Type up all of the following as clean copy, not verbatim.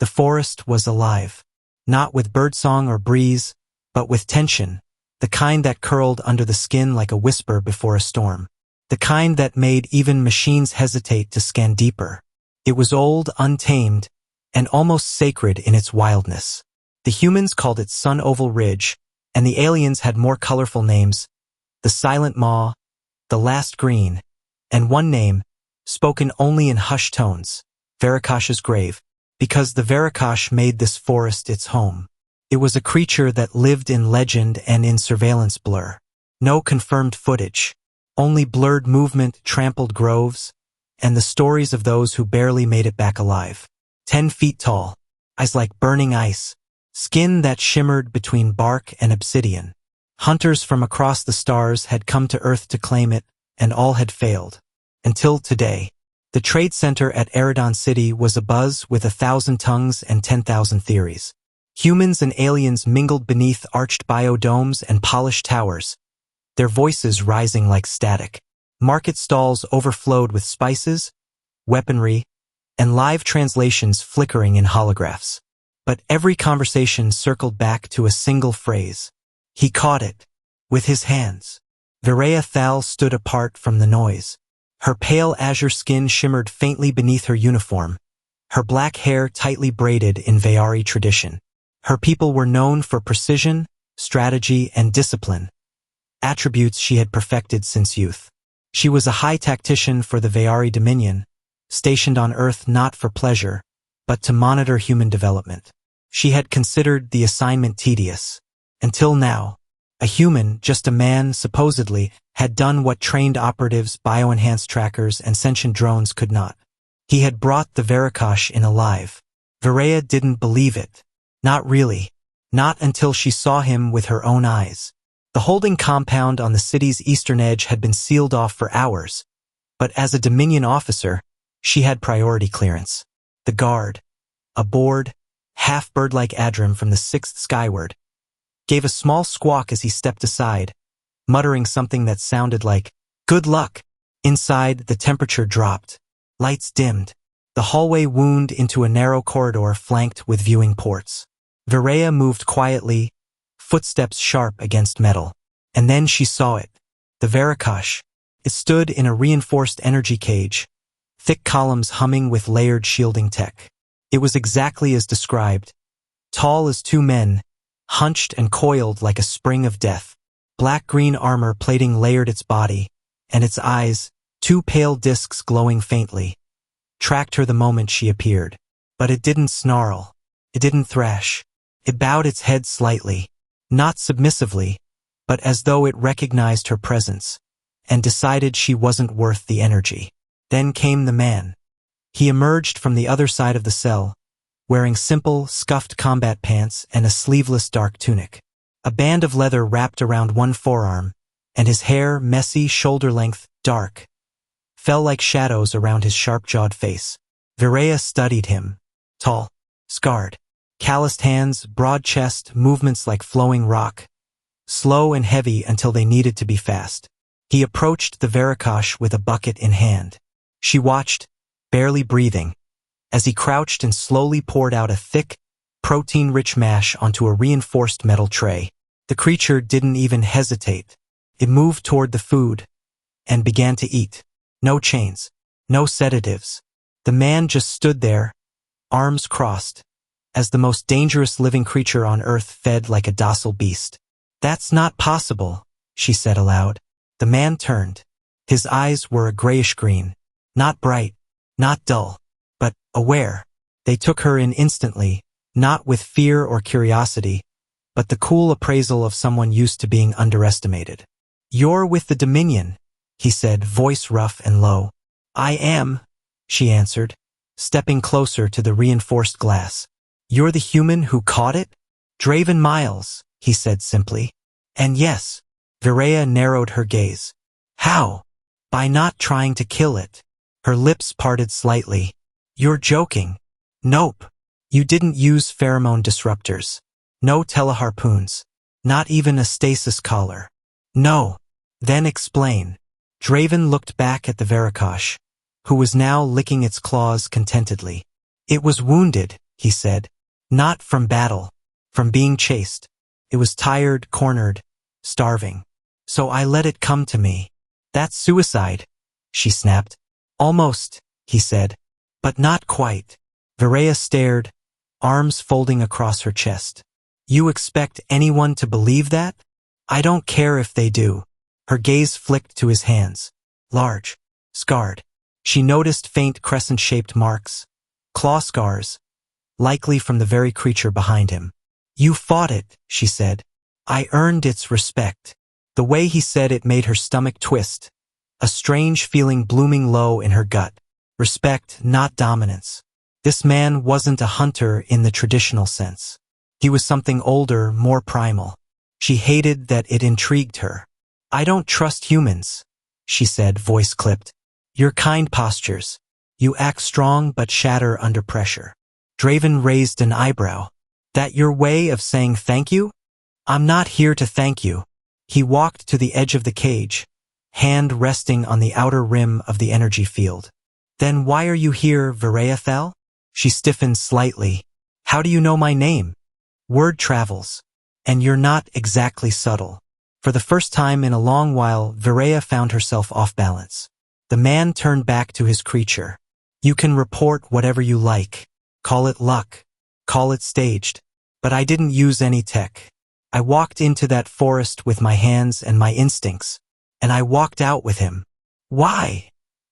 The forest was alive. Not with birdsong or breeze, but with tension, the kind that curled under the skin like a whisper before a storm. The kind that made even machines hesitate to scan deeper. It was old, untamed, and almost sacred in its wildness. The humans called it Sun Oval Ridge, and the aliens had more colorful names: the Silent Maw, the Last Green, and one name, spoken only in hushed tones, Verakash's grave, because the Verakash made this forest its home. It was a creature that lived in legend and in surveillance blur. No confirmed footage, only blurred movement, trampled groves, and the stories of those who barely made it back alive. 10 feet tall, eyes like burning ice, skin that shimmered between bark and obsidian. Hunters from across the stars had come to Earth to claim it, and all had failed. Until today. The trade center at Eridon City was abuzz with 1,000 tongues and 10,000 theories. Humans and aliens mingled beneath arched biodomes and polished towers, their voices rising like static. Market stalls overflowed with spices, weaponry, and live translations flickering in holographs. But every conversation circled back to a single phrase. He caught it. With his hands. Verea Thal stood apart from the noise. Her pale azure skin shimmered faintly beneath her uniform, her black hair tightly braided in Veari tradition. Her people were known for precision, strategy, and discipline, attributes she had perfected since youth. She was a high tactician for the Veari Dominion, stationed on Earth not for pleasure, but to monitor human development. She had considered the assignment tedious. Until now, a human, just a man, supposedly, had done what trained operatives, bioenhanced trackers, and sentient drones could not. He had brought the Verakash in alive. Verea didn't believe it. Not really. Not until she saw him with her own eyes. The holding compound on the city's eastern edge had been sealed off for hours, but as a Dominion officer, she had priority clearance. The guard, a bored, half-bird-like Adrim from the 6th skyward, gave a small squawk as he stepped aside, muttering something that sounded like, "Good luck." Inside, the temperature dropped. Lights dimmed. The hallway wound into a narrow corridor flanked with viewing ports. Verea moved quietly, footsteps sharp against metal. And then she saw it. The Verakash. It stood in a reinforced energy cage, thick columns humming with layered shielding tech. It was exactly as described. Tall as 2 men, hunched and coiled like a spring of death. Black-green armor plating layered its body, and its eyes, 2 pale discs glowing faintly, tracked her the moment she appeared. But it didn't snarl. It didn't thrash. It bowed its head slightly, not submissively, but as though it recognized her presence, and decided she wasn't worth the energy. Then came the man. He emerged from the other side of the cell, wearing simple, scuffed combat pants and a sleeveless dark tunic. A band of leather wrapped around one forearm, and his hair, messy, shoulder-length, dark, fell like shadows around his sharp-jawed face. Verea studied him. Tall, scarred, calloused hands, broad chest, movements like flowing rock, slow and heavy until they needed to be fast. He approached the Verakash with a bucket in hand. She watched, barely breathing, as he crouched and slowly poured out a thick, protein-rich mash onto a reinforced metal tray. The creature didn't even hesitate. It moved toward the food and began to eat. No chains, no sedatives. The man just stood there, arms crossed, as the most dangerous living creature on Earth fed like a docile beast. "That's not possible," she said aloud. The man turned. His eyes were a grayish-green, not bright, not dull, but aware. They took her in instantly, not with fear or curiosity, but the cool appraisal of someone used to being underestimated. "You're with the Dominion," he said, voice rough and low. "I am," she answered, stepping closer to the reinforced glass. "You're the human who caught it?" "Draven Miles," he said simply. "And yes." Verea narrowed her gaze. "How?" "By not trying to kill it." Her lips parted slightly. "You're joking." "Nope. You didn't use pheromone disruptors. No teleharpoons. Not even a stasis collar." "No." "Then explain." Draven looked back at the Verakash, who was now licking its claws contentedly. "It was wounded," he said. Not from battle, from being chased. It was tired, cornered, starving. So I let it come to me. That's suicide, she snapped. Almost, he said. But not quite. Viraya stared, arms folding across her chest. You expect anyone to believe that? I don't care if they do. Her gaze flicked to his hands. Large. Scarred. She noticed faint crescent-shaped marks. Claw scars. Likely from the very creature behind him. You fought it, she said. I earned its respect. The way he said it made her stomach twist. A strange feeling blooming low in her gut. Respect, not dominance. This man wasn't a hunter in the traditional sense. He was something older, more primal. She hated that it intrigued her. I don't trust humans, she said, voice clipped. Your kind postures. You act strong but shatter under pressure. Draven raised an eyebrow. That your way of saying thank you? I'm not here to thank you. He walked to the edge of the cage, hand resting on the outer rim of the energy field. Then why are you here, Viraya? She stiffened slightly. How do you know my name? Word travels. And you're not exactly subtle. For the first time in a long while, Viraya found herself off balance. The man turned back to his creature. You can report whatever you like. Call it luck. Call it staged. But I didn't use any tech. I walked into that forest with my hands and my instincts. And I walked out with him. Why?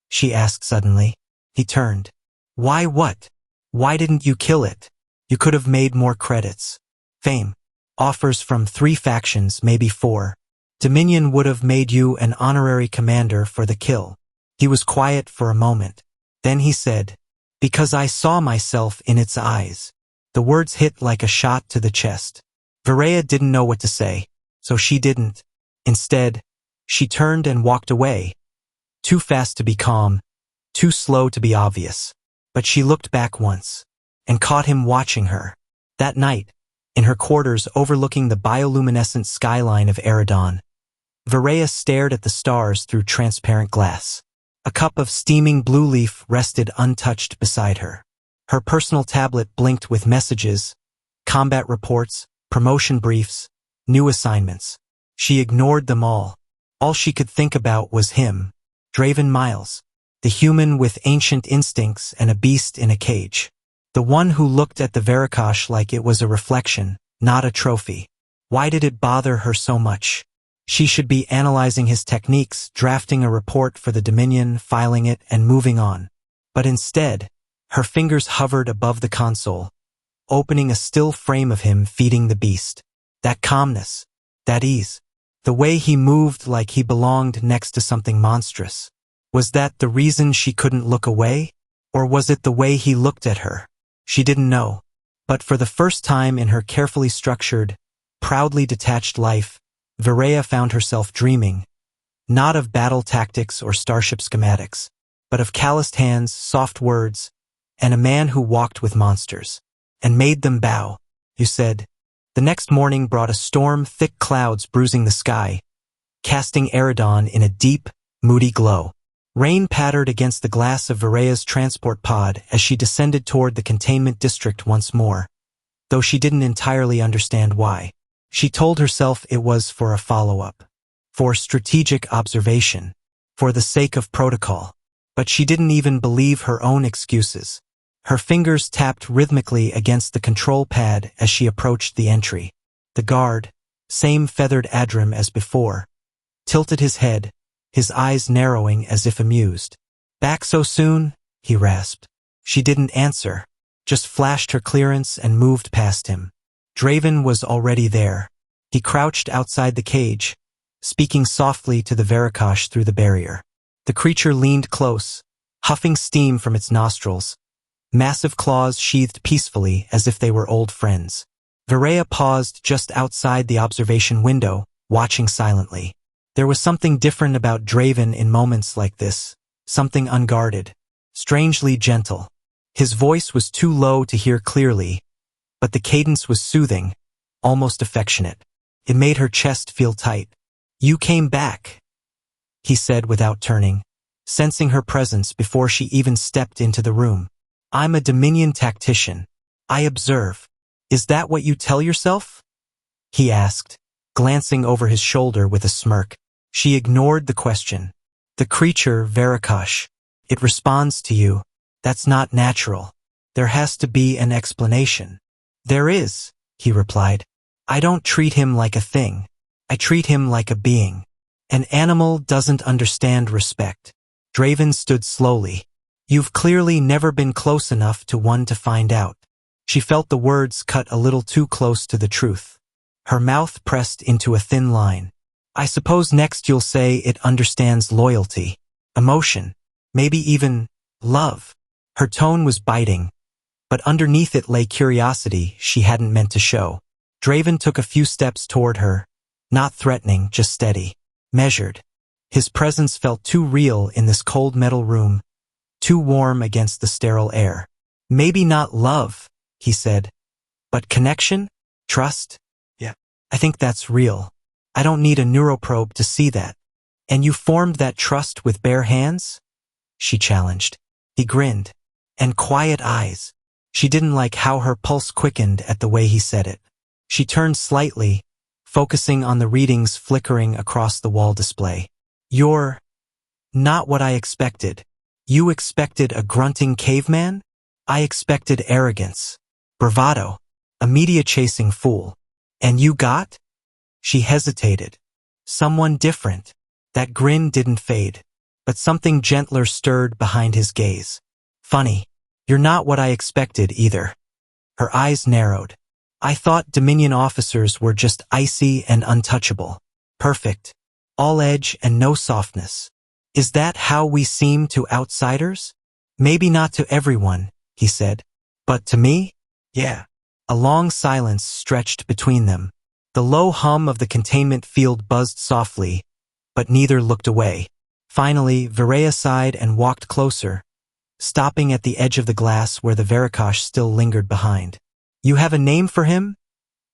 She asked suddenly. He turned. Why what? Why didn't you kill it? You could have made more credits. Fame. Offers from 3 factions, maybe 4. Dominion would have made you an honorary commander for the kill. He was quiet for a moment. Then he said, because I saw myself in its eyes. The words hit like a shot to the chest. Viraya didn't know what to say, so she didn't. Instead, she turned and walked away. Too fast to be calm, too slow to be obvious. But she looked back once, and caught him watching her. That night, in her quarters overlooking the bioluminescent skyline of Eridon, Viraya stared at the stars through transparent glass. A cup of steaming blue leaf rested untouched beside her. Her personal tablet blinked with messages, combat reports, promotion briefs, new assignments. She ignored them all. All she could think about was him, Draven Miles, the human with ancient instincts and a beast in a cage. The one who looked at the Verakash like it was a reflection, not a trophy. Why did it bother her so much? She should be analyzing his techniques, drafting a report for the Dominion, filing it, and moving on. But instead, her fingers hovered above the console, opening a still frame of him feeding the beast. That calmness, that ease, the way he moved like he belonged next to something monstrous. Was that the reason she couldn't look away? Or was it the way he looked at her? She didn't know. But for the first time in her carefully structured, proudly detached life, Viraya found herself dreaming, not of battle tactics or starship schematics, but of calloused hands, soft words, and a man who walked with monsters, and made them bow. You said. The next morning brought a storm, thick clouds bruising the sky, casting Eridon in a deep, moody glow. Rain pattered against the glass of Viraya's transport pod as she descended toward the containment district once more, though she didn't entirely understand why. She told herself it was for a follow-up, for strategic observation, for the sake of protocol. But she didn't even believe her own excuses. Her fingers tapped rhythmically against the control pad as she approached the entry. The guard, same feathered Adrim as before, tilted his head, his eyes narrowing as if amused. Back so soon? He rasped. She didn't answer, just flashed her clearance and moved past him. Draven was already there. He crouched outside the cage, speaking softly to the Verakash through the barrier. The creature leaned close, huffing steam from its nostrils, massive claws sheathed peacefully as if they were old friends. Viraya paused just outside the observation window, watching silently. There was something different about Draven in moments like this, something unguarded, strangely gentle. His voice was too low to hear clearly, but the cadence was soothing, almost affectionate. It made her chest feel tight. You came back, he said without turning, sensing her presence before she even stepped into the room. I'm a Dominion tactician. I observe. Is that what you tell yourself? He asked, glancing over his shoulder with a smirk. She ignored the question. The creature, Verakash. It responds to you. That's not natural. There has to be an explanation. There is, he replied. I don't treat him like a thing. I treat him like a being. An animal doesn't understand respect. Draven stood slowly. You've clearly never been close enough to one to find out. She felt the words cut a little too close to the truth. Her mouth pressed into a thin line. I suppose next you'll say it understands loyalty, emotion, maybe even love. Her tone was biting, but underneath it lay curiosity she hadn't meant to show. Draven took a few steps toward her, not threatening, just steady, measured. His presence felt too real in this cold metal room, too warm against the sterile air. Maybe not love, he said, but connection? Trust? Yeah. I think that's real. I don't need a neuroprobe to see that. And you formed that trust with bare hands? She challenged. He grinned. And quiet eyes. She didn't like how her pulse quickened at the way he said it. She turned slightly, focusing on the readings flickering across the wall display. You're not what I expected. You expected a grunting caveman? I expected arrogance, bravado, a media-chasing fool. And you got? She hesitated. Someone different. That grin didn't fade, but something gentler stirred behind his gaze. Funny. You're not what I expected either. Her eyes narrowed. I thought Dominion officers were just icy and untouchable. Perfect. All edge and no softness. Is that how we seem to outsiders? Maybe not to everyone, he said. But to me? Yeah. A long silence stretched between them. The low hum of the containment field buzzed softly, but neither looked away. Finally, Varaya sighed and walked closer, stopping at the edge of the glass where the Verakash still lingered behind. You have a name for him?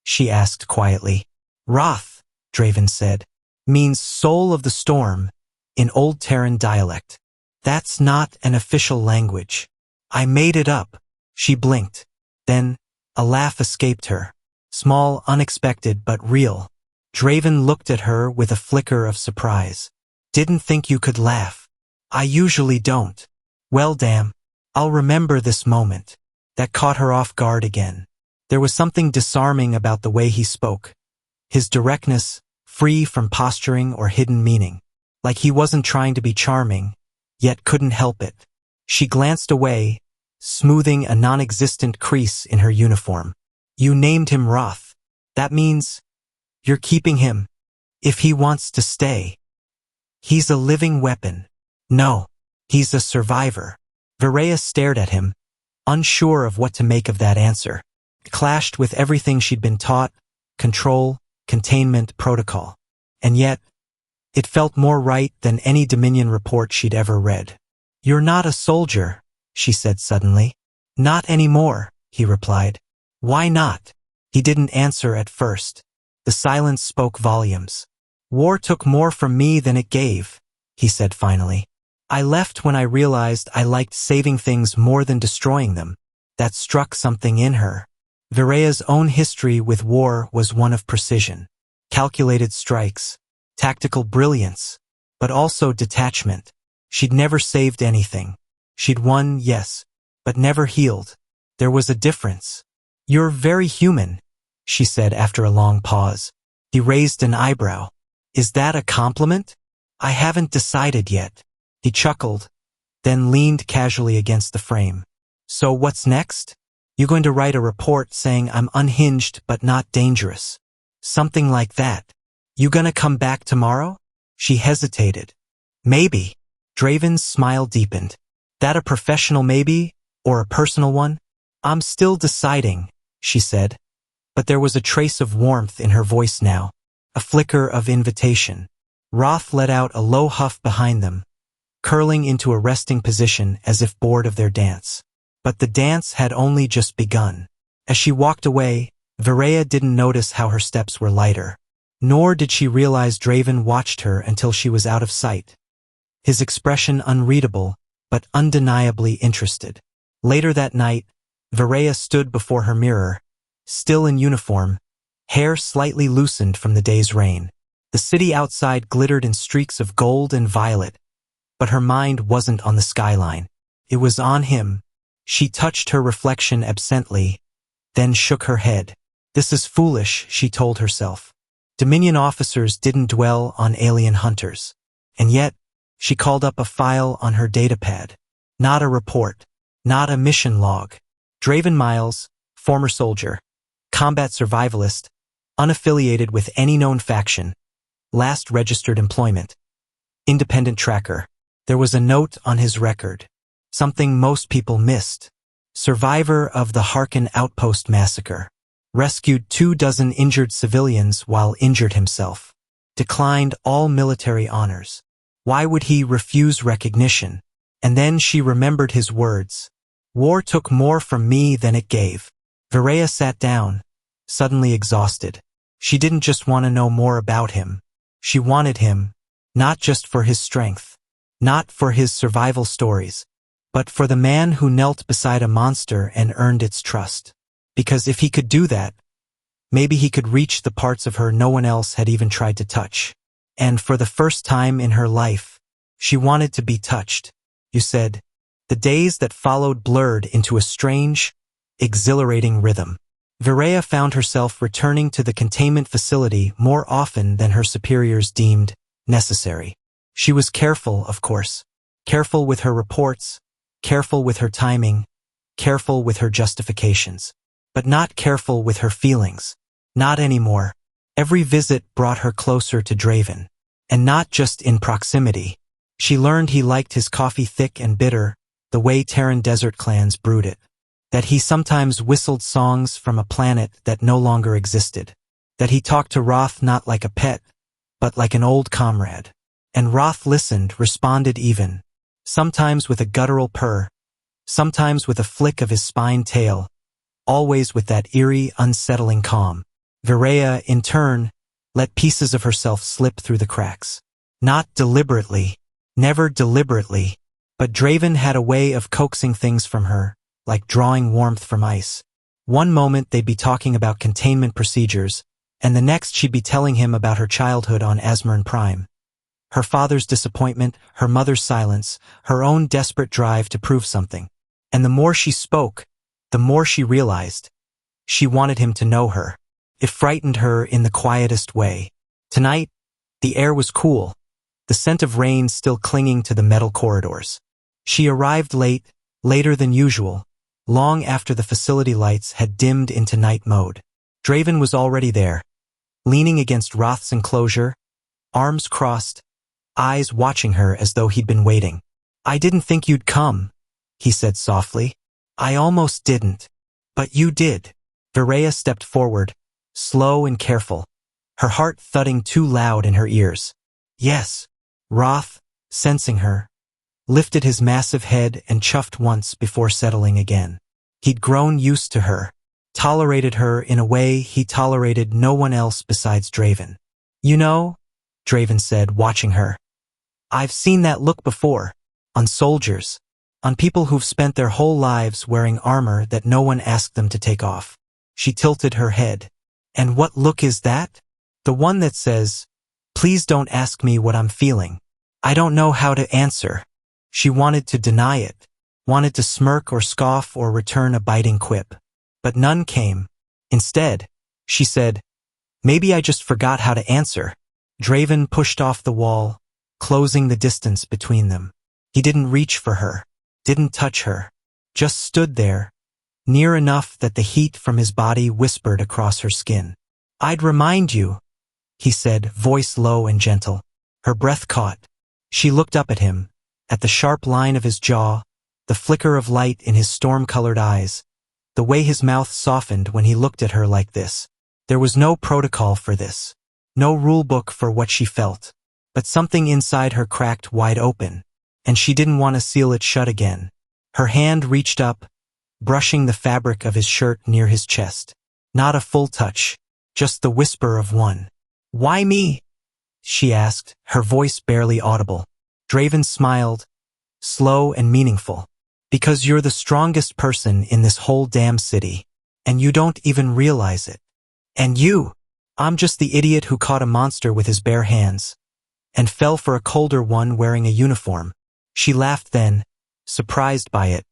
She asked quietly. Roth, Draven said, means soul of the storm in Old Terran dialect. That's not an official language. I made it up. She blinked. Then, a laugh escaped her. Small, unexpected, but real. Draven looked at her with a flicker of surprise. Didn't think you could laugh. I usually don't. Well, damn. I'll remember this moment. That caught her off guard again. There was something disarming about the way he spoke. His directness, free from posturing or hidden meaning. Like he wasn't trying to be charming, yet couldn't help it. She glanced away, smoothing a non-existent crease in her uniform. You named him Roth. That means you're keeping him. If he wants to stay. He's a living weapon. No, he's a survivor. Varaya stared at him, unsure of what to make of that answer. It clashed with everything she'd been taught, control, containment, protocol. And yet, it felt more right than any Dominion report she'd ever read. You're not a soldier, she said suddenly. Not anymore, he replied. Why not? He didn't answer at first. The silence spoke volumes. War took more from me than it gave, he said finally. I left when I realized I liked saving things more than destroying them. That struck something in her. Viraya's own history with war was one of precision. Calculated strikes, tactical brilliance, but also detachment. She'd never saved anything. She'd won, yes, but never healed. There was a difference. You're very human, she said after a long pause. He raised an eyebrow. Is that a compliment? I haven't decided yet. He chuckled, then leaned casually against the frame. So what's next? You going to write a report saying I'm unhinged but not dangerous? Something like that. You gonna come back tomorrow? She hesitated. Maybe. Draven's smile deepened. That a professional maybe, or a personal one? I'm still deciding, she said, but there was a trace of warmth in her voice now, a flicker of invitation. Roth let out a low huff behind them, curling into a resting position as if bored of their dance. But the dance had only just begun. As she walked away, Varaya didn't notice how her steps were lighter. Nor did she realize Draven watched her until she was out of sight. His expression unreadable, but undeniably interested. Later that night, Varaya stood before her mirror, still in uniform, hair slightly loosened from the day's rain. The city outside glittered in streaks of gold and violet, but her mind wasn't on the skyline. It was on him. She touched her reflection absently, then shook her head. This is foolish, she told herself. Dominion officers didn't dwell on alien hunters. And yet, she called up a file on her datapad. Not a report. Not a mission log. Draven Miles, former soldier, combat survivalist, unaffiliated with any known faction, last registered employment. Independent tracker. There was a note on his record. Something most people missed. Survivor of the Harkin Outpost massacre. Rescued 24 injured civilians while injured himself. Declined all military honors. Why would he refuse recognition? And then she remembered his words. War took more from me than it gave. Varaya sat down, suddenly exhausted. She didn't just want to know more about him. She wanted him, not just for his strength, not for his survival stories, but for the man who knelt beside a monster and earned its trust. Because if he could do that, maybe he could reach the parts of her no one else had even tried to touch. And for the first time in her life, she wanted to be touched. You said, the days that followed blurred into a strange, exhilarating rhythm. Varaya found herself returning to the containment facility more often than her superiors deemed necessary. She was careful, of course. Careful with her reports, careful with her timing, careful with her justifications. But not careful with her feelings. Not anymore. Every visit brought her closer to Draven. And not just in proximity. She learned he liked his coffee thick and bitter, the way Terran desert clans brewed it. That he sometimes whistled songs from a planet that no longer existed. That he talked to Roth not like a pet, but like an old comrade. And Roth listened, responded even. Sometimes with a guttural purr. Sometimes with a flick of his spine tail. Always with that eerie, unsettling calm. Varaya, in turn, let pieces of herself slip through the cracks. Not deliberately, never deliberately, but Draven had a way of coaxing things from her, like drawing warmth from ice. One moment they'd be talking about containment procedures, and the next she'd be telling him about her childhood on Asmern Prime. Her father's disappointment, her mother's silence, her own desperate drive to prove something. And the more she spoke, the more she realized. She wanted him to know her. It frightened her in the quietest way. Tonight, the air was cool, the scent of rain still clinging to the metal corridors. She arrived late, later than usual, long after the facility lights had dimmed into night mode. Draven was already there, leaning against Roth's enclosure, arms crossed, eyes watching her as though he'd been waiting. I didn't think you'd come, he said softly. I almost didn't. But you did. Varaya stepped forward, slow and careful, her heart thudding too loud in her ears. Yes. Roth, sensing her, lifted his massive head and chuffed once before settling again. He'd grown used to her, tolerated her in a way he tolerated no one else besides Draven. You know, Draven said, watching her, I've seen that look before, on soldiers. On people who've spent their whole lives wearing armor that no one asked them to take off. She tilted her head. And what look is that? The one that says, please don't ask me what I'm feeling. I don't know how to answer. She wanted to deny it, wanted to smirk or scoff or return a biting quip. But none came. Instead, she said, maybe I just forgot how to answer. Draven pushed off the wall, closing the distance between them. He didn't reach for her. Didn't touch her, just stood there, near enough that the heat from his body whispered across her skin. I'd remind you, he said, voice low and gentle. Her breath caught. She looked up at him, at the sharp line of his jaw, the flicker of light in his storm-colored eyes, the way his mouth softened when he looked at her like this. There was no protocol for this, no rulebook for what she felt, but something inside her cracked wide open. And she didn't want to seal it shut again. Her hand reached up, brushing the fabric of his shirt near his chest. Not a full touch, just the whisper of one. Why me? She asked, her voice barely audible. Draven smiled, slow and meaningful. Because you're the strongest person in this whole damn city. And you don't even realize it. And you! I'm just the idiot who caught a monster with his bare hands. And fell for a colder one wearing a uniform. She laughed then, surprised by it.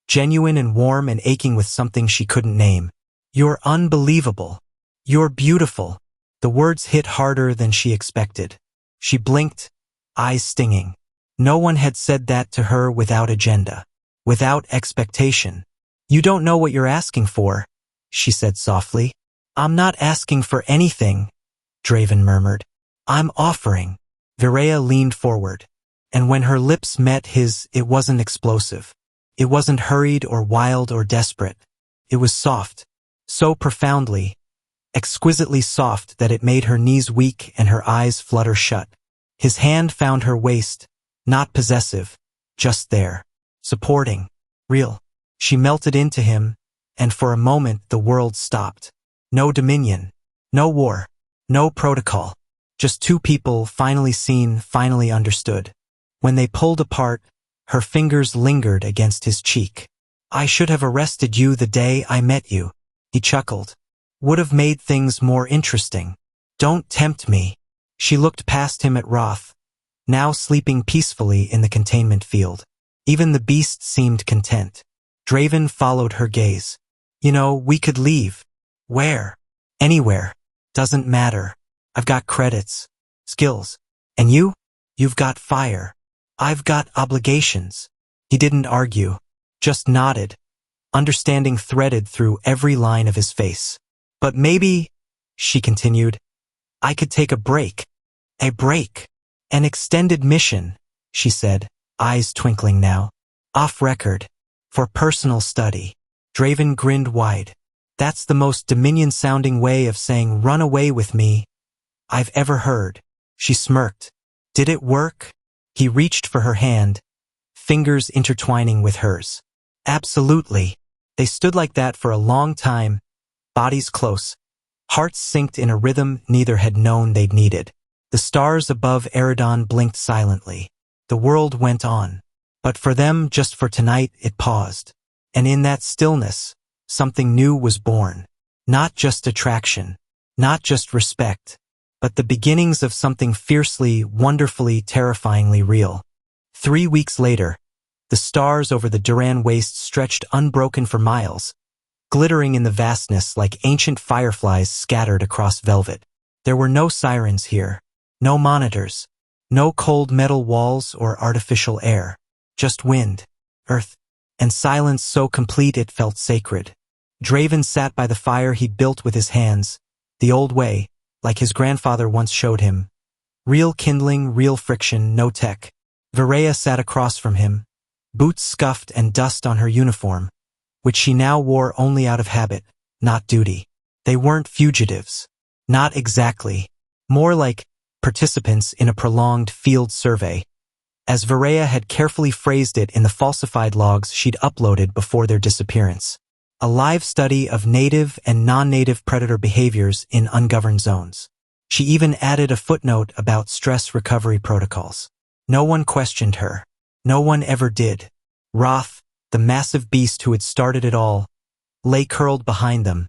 Genuine and warm and aching with something she couldn't name. You're unbelievable. You're beautiful. The words hit harder than she expected. She blinked, eyes stinging. No one had said that to her without agenda. Without expectation. You don't know what you're asking for, she said softly. I'm not asking for anything, Draven murmured. I'm offering. Viraya leaned forward. And when her lips met his, it wasn't explosive. It wasn't hurried or wild or desperate. It was soft. So profoundly, exquisitely soft that it made her knees weak and her eyes flutter shut. His hand found her waist, not possessive, just there. Supporting. Real. She melted into him, and for a moment the world stopped. No dominion. No war. No protocol. Just two people finally seen, finally understood. When they pulled apart, her fingers lingered against his cheek. I should have arrested you the day I met you, he chuckled. Would have made things more interesting. Don't tempt me. She looked past him at Roth, now sleeping peacefully in the containment field. Even the beast seemed content. Draven followed her gaze. You know, we could leave. Where? Anywhere. Doesn't matter. I've got credits. Skills. And you? You've got fire. I've got obligations. He didn't argue. Just nodded. Understanding threaded through every line of his face. But maybe, she continued, I could take a break. A break. An extended mission, she said, eyes twinkling now. Off record. For personal study. Draven grinned wide. That's the most Dominion-sounding way of saying run away with me I've ever heard. She smirked. Did it work? He reached for her hand, fingers intertwining with hers. Absolutely. They stood like that for a long time, bodies close, hearts synced in a rhythm neither had known they'd needed. The stars above Eridon blinked silently. The world went on. But for them, just for tonight, it paused. And in that stillness, something new was born. Not just attraction, not just respect, but the beginnings of something fiercely, wonderfully, terrifyingly real. 3 weeks later, the stars over the Duran Waste stretched unbroken for miles, glittering in the vastness like ancient fireflies scattered across velvet. There were no sirens here, no monitors, no cold metal walls or artificial air. Just wind, earth, and silence so complete it felt sacred. Draven sat by the fire he built with his hands, the old way, like his grandfather once showed him. Real kindling, real friction, no tech. Viraya sat across from him, boots scuffed and dust on her uniform, which she now wore only out of habit, not duty. They weren't fugitives. Not exactly. More like participants in a prolonged field survey, as Viraya had carefully phrased it in the falsified logs she'd uploaded before their disappearance. A live study of native and non-native predator behaviors in ungoverned zones. She even added a footnote about stress recovery protocols. No one questioned her. No one ever did. Roth, the massive beast who had started it all, lay curled behind them,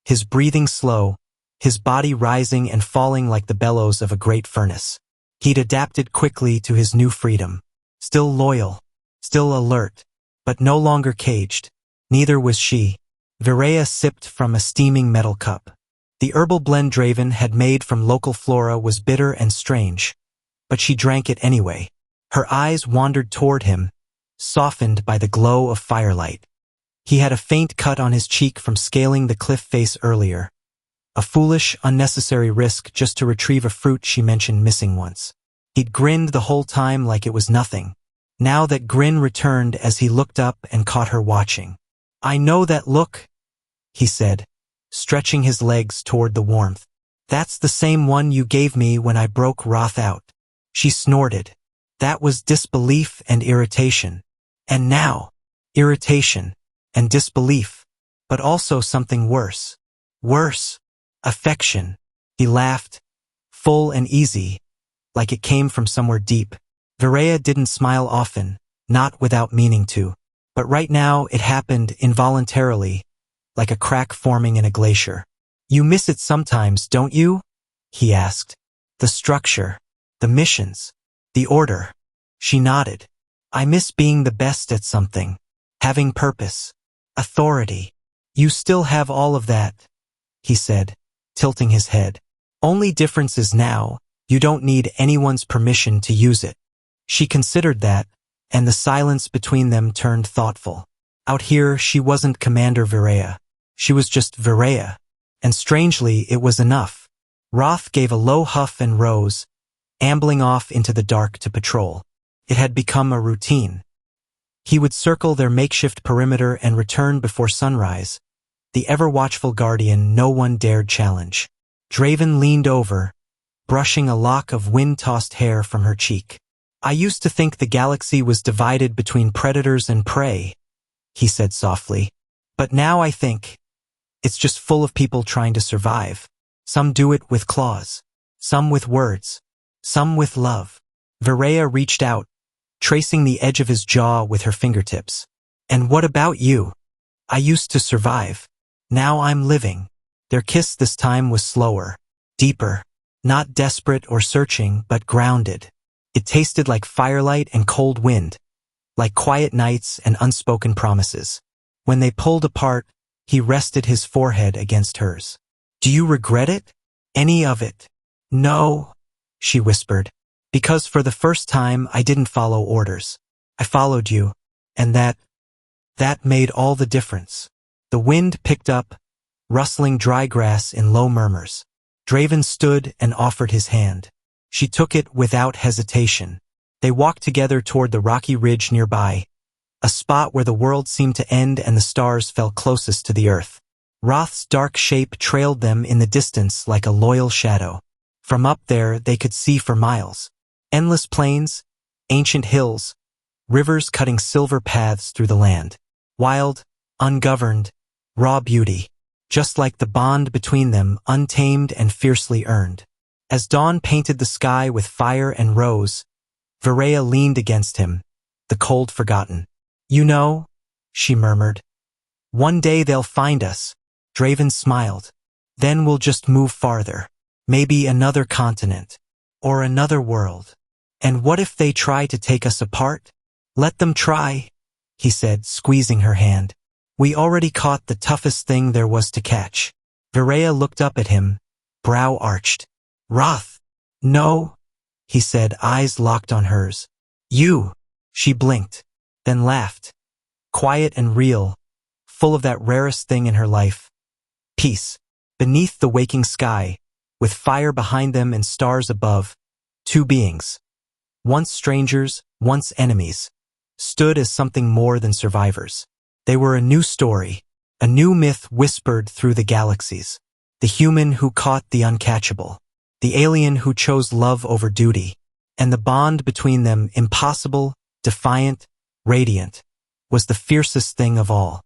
his breathing slow, his body rising and falling like the bellows of a great furnace. He'd adapted quickly to his new freedom. Still loyal, still alert, but no longer caged. Neither was she. Viraya sipped from a steaming metal cup. The herbal blend Draven had made from local flora was bitter and strange, but she drank it anyway. Her eyes wandered toward him, softened by the glow of firelight. He had a faint cut on his cheek from scaling the cliff face earlier. A foolish, unnecessary risk just to retrieve a fruit she mentioned missing once. He'd grinned the whole time like it was nothing. Now that grin returned as he looked up and caught her watching. I know that look, he said, stretching his legs toward the warmth. That's the same one you gave me when I broke Roth out. She snorted. That was disbelief and irritation. And now, irritation and disbelief, but also something worse. Worse. Affection. He laughed, full and easy, like it came from somewhere deep. Viraya didn't smile often, not without meaning to, But right now it happened involuntarily, like a crack forming in a glacier. You miss it sometimes, don't you? He asked. The structure, the missions, the order. She nodded. I miss being the best at something, having purpose, authority. You still have all of that, he said, tilting his head. Only difference is now, you don't need anyone's permission to use it. She considered that, and the silence between them turned thoughtful. Out here, she wasn't Commander Viraya. She was just Viraya. And strangely, it was enough. Roth gave a low huff and rose, ambling off into the dark to patrol. It had become a routine. He would circle their makeshift perimeter and return before sunrise, the ever-watchful guardian no one dared challenge. Draven leaned over, brushing a lock of wind-tossed hair from her cheek. I used to think the galaxy was divided between predators and prey, he said softly. But now I think it's just full of people trying to survive. Some do it with claws, some with words, some with love. Viraya reached out, tracing the edge of his jaw with her fingertips. And what about you? I used to survive. Now I'm living. Their kiss this time was slower, deeper, not desperate or searching, but grounded. It tasted like firelight and cold wind, like quiet nights and unspoken promises. When they pulled apart, he rested his forehead against hers. Do you regret it? Any of it? No, she whispered. Because for the first time I didn't follow orders. I followed you, and that made all the difference. The wind picked up, rustling dry grass in low murmurs. Draven stood and offered his hand. She took it without hesitation. They walked together toward the rocky ridge nearby, a spot where the world seemed to end and the stars fell closest to the earth. Roth's dark shape trailed them in the distance like a loyal shadow. From up there they could see for miles. Endless plains, ancient hills, rivers cutting silver paths through the land. Wild, ungoverned, raw beauty, just like the bond between them, untamed and fiercely earned. As dawn painted the sky with fire and rose, Viraya leaned against him, the cold forgotten. You know, she murmured, one day they'll find us. Draven smiled. Then we'll just move farther. Maybe another continent. Or another world. And what if they try to take us apart? Let them try, he said, squeezing her hand. We already caught the toughest thing there was to catch. Viraya looked up at him, brow arched. Roth. No, he said, eyes locked on hers. You. She blinked, then laughed. Quiet and real, full of that rarest thing in her life. Peace. Beneath the waking sky, with fire behind them and stars above, two beings, once strangers, once enemies, stood as something more than survivors. They were a new story, a new myth whispered through the galaxies. The human who caught the uncatchable, the alien who chose love over duty, and the bond between them, impossible, defiant, radiant, was the fiercest thing of all.